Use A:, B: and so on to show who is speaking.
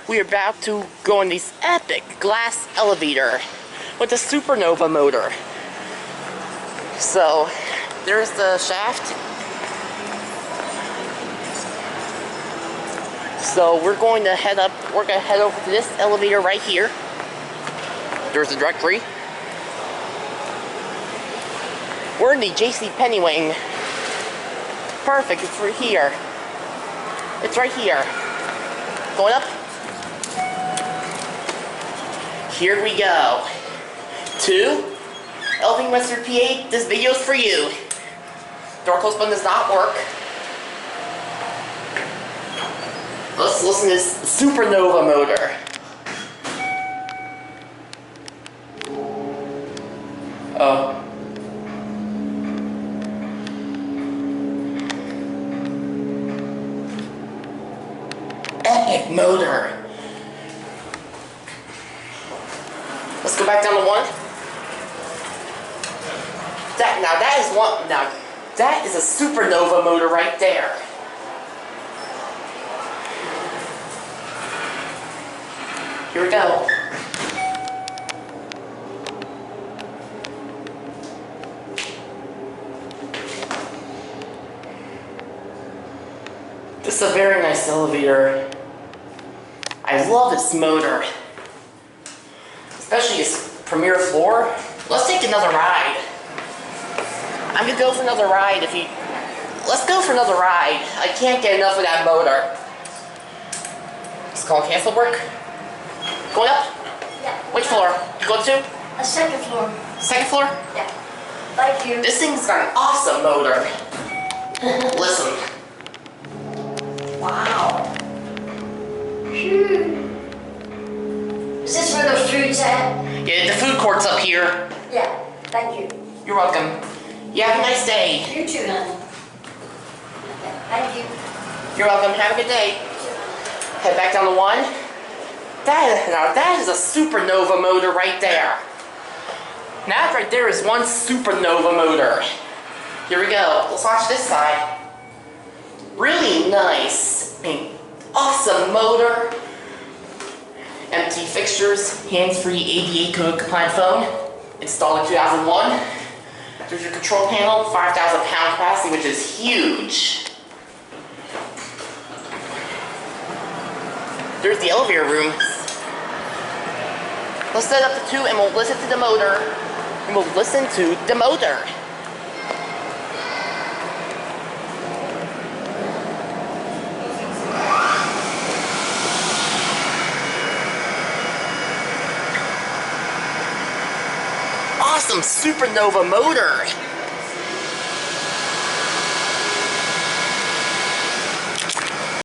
A: we are about to go on this epic glass elevator with a Supernova motor. So, there's the shaft. So we're going to head over to this elevator right here. There's the directory. We're in the JCPenney wing. Perfect, it's right here. It's right here. Going up. Here we go. 2. Elving Western PA, this video's for you. Door close button does not work. Let's listen to this Supernova motor. Oh. Epic motor. Let's go back down to 1. That is a Supernova motor right there. Here we go. This is a very nice elevator. I love this motor. Especially its premier floor. Let's take another ride. I'm gonna go for another ride let's go for another ride. I can't get enough of that motor. Let's call cancel work. Going up?
B: Yeah.
A: Which floor? You go to?
B: A second floor.
A: Second floor?
B: Yeah. Thank you.
A: This thing's got an awesome motor. Listen.
B: Wow. Is this where those food's at?
A: Yeah, the food court's up here.
B: Yeah. Thank you.
A: You're welcome. You have a nice day.
B: You too, honey. Thank you.
A: You're welcome. Have a good day. Head back down to 1. That is a Supernova motor right there. That right there is one Supernova motor. Here we go. Let's watch this side. Really nice. Awesome motor. Empty fixtures. Hands-free ADA code compliant phone. Installed in 2001. There's your control panel. 5,000 pound capacity, which is huge. There's the elevator room. Let's set up the 2 and we'll listen to the motor. Awesome Supernova motor.